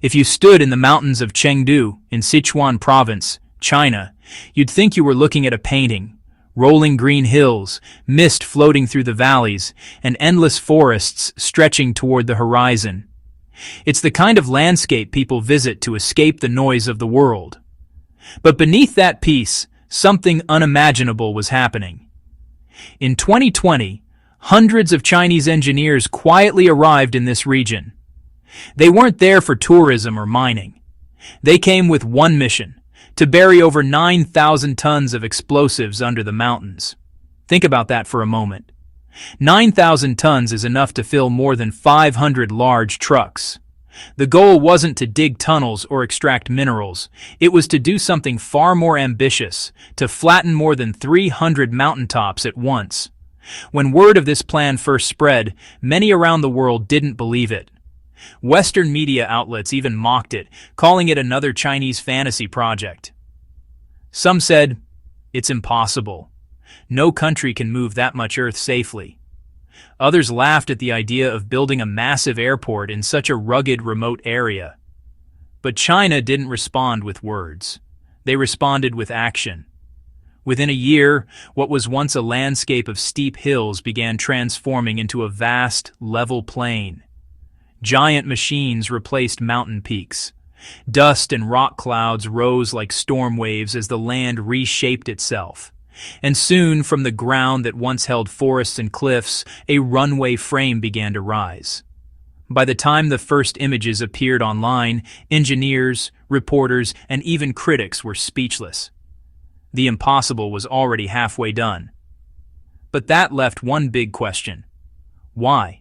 If you stood in the mountains of Chengdu in Sichuan province, China, you'd think you were looking at a painting. Rolling green hills, mist floating through the valleys, and endless forests stretching toward the horizon. It's the kind of landscape people visit to escape the noise of the world. But beneath that peace, something unimaginable was happening. In 2020, hundreds of Chinese engineers quietly arrived in this region. They weren't there for tourism or mining. They came with one mission: to bury over 9,000 tons of explosives under the mountains. Think about that for a moment. 9,000 tons is enough to fill more than 500 large trucks. The goal wasn't to dig tunnels or extract minerals. It was to do something far more ambitious: to flatten more than 300 mountaintops at once. When word of this plan first spread, many around the world didn't believe it. Western media outlets even mocked it, calling it another Chinese fantasy project. Some said, "It's impossible. No country can move that much earth safely." Others laughed at the idea of building a massive airport in such a rugged, remote area. But China didn't respond with words. They responded with action. Within a year, what was once a landscape of steep hills began transforming into a vast, level plain. Giant machines replaced mountain peaks. Dust and rock clouds rose like storm waves as the land reshaped itself. And soon, from the ground that once held forests and cliffs, a runway frame began to rise. By the time the first images appeared online, engineers, reporters, and even critics were speechless. The impossible was already halfway done. But that left one big question: why?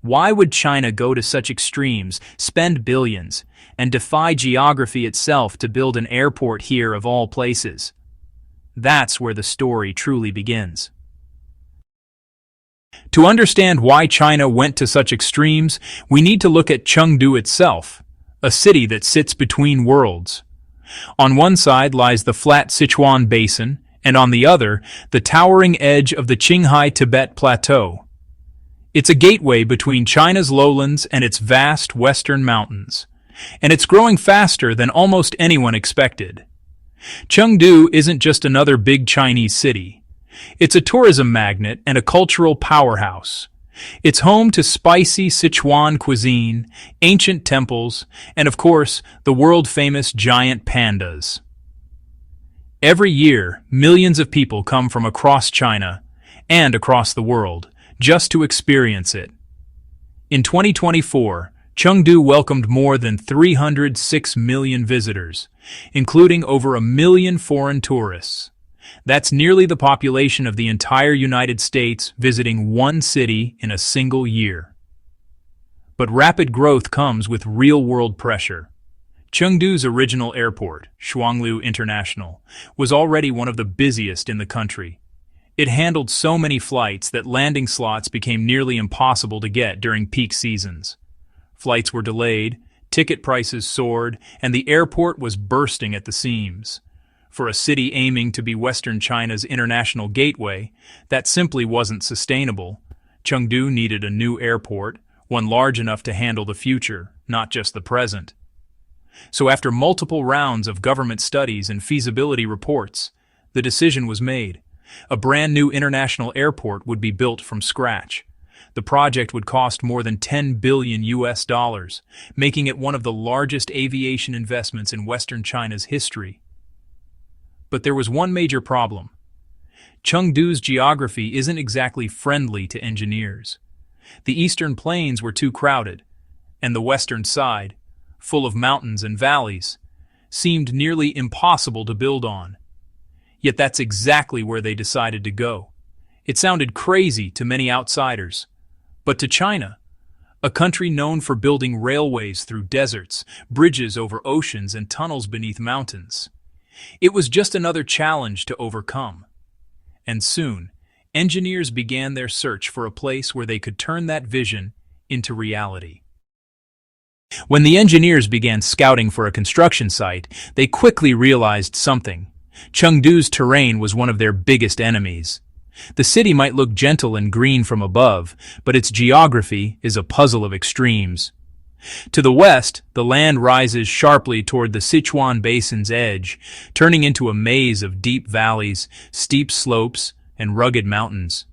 Why would China go to such extremes, spend billions, and defy geography itself to build an airport here of all places? That's where the story truly begins. To understand why China went to such extremes, we need to look at Chengdu itself, a city that sits between worlds. On one side lies the flat Sichuan Basin, and on the other, the towering edge of the Qinghai-Tibet Plateau. It's a gateway between China's lowlands and its vast western mountains, and it's growing faster than almost anyone expected. Chengdu isn't just another big Chinese city. It's a tourism magnet and a cultural powerhouse. It's home to spicy Sichuan cuisine, ancient temples, and of course, the world-famous giant pandas. Every year, millions of people come from across China and across the world just to experience it. In 2024, Chengdu welcomed more than 306 million visitors, including over 1 million foreign tourists. That's nearly the population of the entire United States visiting one city in a single year. But rapid growth comes with real-world pressure. Chengdu's original airport, Tianfu International, was already one of the busiest in the country. It handled so many flights that landing slots became nearly impossible to get during peak seasons. Flights were delayed, ticket prices soared, and the airport was bursting at the seams. For a city aiming to be Western China's international gateway, that simply wasn't sustainable. Chengdu needed a new airport, one large enough to handle the future, not just the present. So after multiple rounds of government studies and feasibility reports, the decision was made. A brand new international airport would be built from scratch. The project would cost more than $10 billion, making it one of the largest aviation investments in Western China's history. But there was one major problem. Chengdu's geography isn't exactly friendly to engineers. The eastern plains were too crowded, and the western side, full of mountains and valleys, seemed nearly impossible to build on. Yet that's exactly where they decided to go. It sounded crazy to many outsiders. But to China, a country known for building railways through deserts, bridges over oceans, and tunnels beneath mountains, it was just another challenge to overcome. And soon, engineers began their search for a place where they could turn that vision into reality. When the engineers began scouting for a construction site, they quickly realized something. Chengdu's terrain was one of their biggest enemies. The city might look gentle and green from above, but its geography is a puzzle of extremes. To the west, the land rises sharply toward the Sichuan Basin's edge, turning into a maze of deep valleys, steep slopes, and rugged mountains.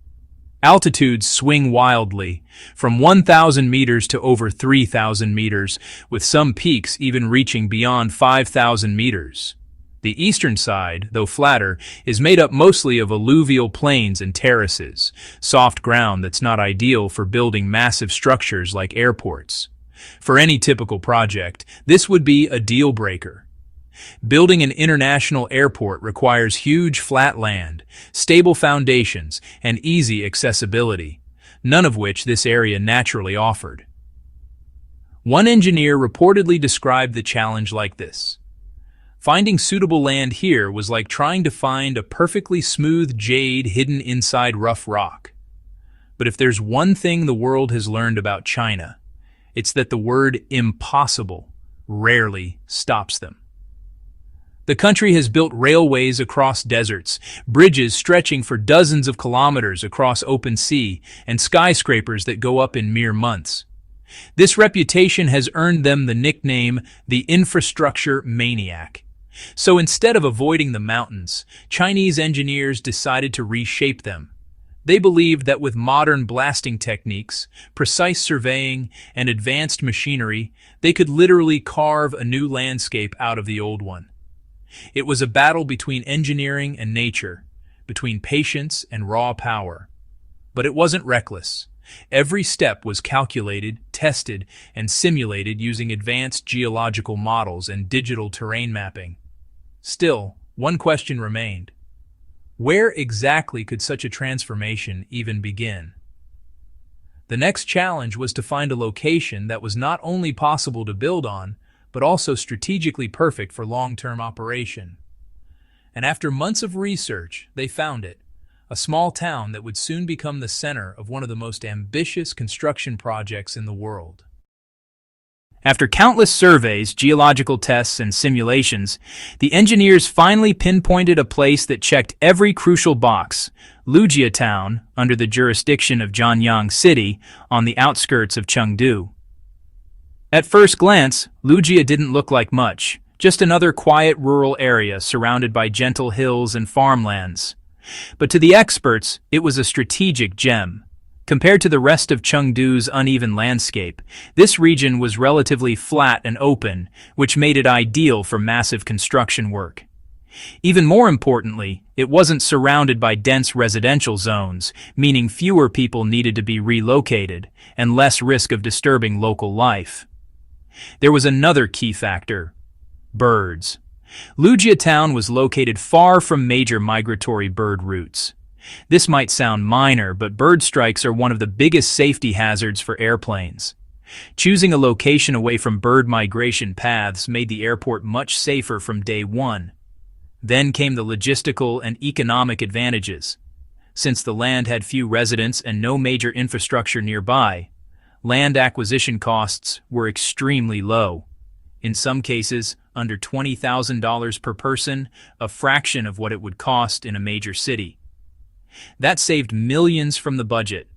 Altitudes swing wildly, from 1,000 meters to over 3,000 meters, with some peaks even reaching beyond 5,000 meters. The eastern side, though flatter, is made up mostly of alluvial plains and terraces, soft ground that's not ideal for building massive structures like airports. For any typical project, this would be a deal breaker. Building an international airport requires huge flat land, stable foundations, and easy accessibility, none of which this area naturally offered. One engineer reportedly described the challenge like this: "Finding suitable land here was like trying to find a perfectly smooth jade hidden inside rough rock." But if there's one thing the world has learned about China, it's that the word impossible rarely stops them. The country has built railways across deserts, bridges stretching for dozens of kilometers across open sea, and skyscrapers that go up in mere months. This reputation has earned them the nickname the infrastructure maniac. So instead of avoiding the mountains, Chinese engineers decided to reshape them. They believed that with modern blasting techniques, precise surveying, and advanced machinery, they could literally carve a new landscape out of the old one. It was a battle between engineering and nature, between patience and raw power. But it wasn't reckless. Every step was calculated, tested, and simulated using advanced geological models and digital terrain mapping. Still, one question remained. Where exactly could such a transformation even begin? The next challenge was to find a location that was not only possible to build on, but also strategically perfect for long-term operation. And after months of research, they found it, a small town that would soon become the center of one of the most ambitious construction projects in the world. After countless surveys, geological tests, and simulations, the engineers finally pinpointed a place that checked every crucial box: Lujia Town, under the jurisdiction of Zhanyang City, on the outskirts of Chengdu. At first glance, Lujia didn't look like much, just another quiet rural area surrounded by gentle hills and farmlands. But to the experts, it was a strategic gem. Compared to the rest of Chengdu's uneven landscape, this region was relatively flat and open, which made it ideal for massive construction work. Even more importantly, it wasn't surrounded by dense residential zones, meaning fewer people needed to be relocated, and less risk of disturbing local life. There was another key factor: birds. Lujia Town was located far from major migratory bird routes. This might sound minor, but bird strikes are one of the biggest safety hazards for airplanes. Choosing a location away from bird migration paths made the airport much safer from day one. Then came the logistical and economic advantages. Since the land had few residents and no major infrastructure nearby, land acquisition costs were extremely low. In some cases, under $20,000 per person, a fraction of what it would cost in a major city. That saved millions from the budget.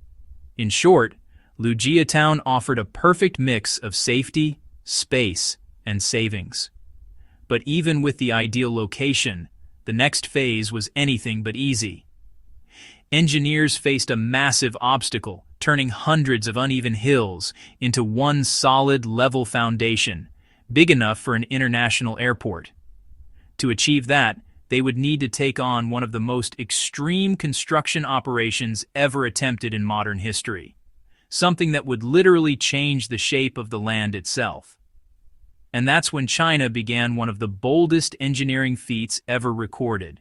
In short, Lujia Town offered a perfect mix of safety, space, and savings. But even with the ideal location, the next phase was anything but easy. Engineers faced a massive obstacle, turning hundreds of uneven hills into one solid, level foundation, big enough for an international airport. To achieve that, they would need to take on one of the most extreme construction operations ever attempted in modern history, something that would literally change the shape of the land itself. And that's when China began one of the boldest engineering feats ever recorded.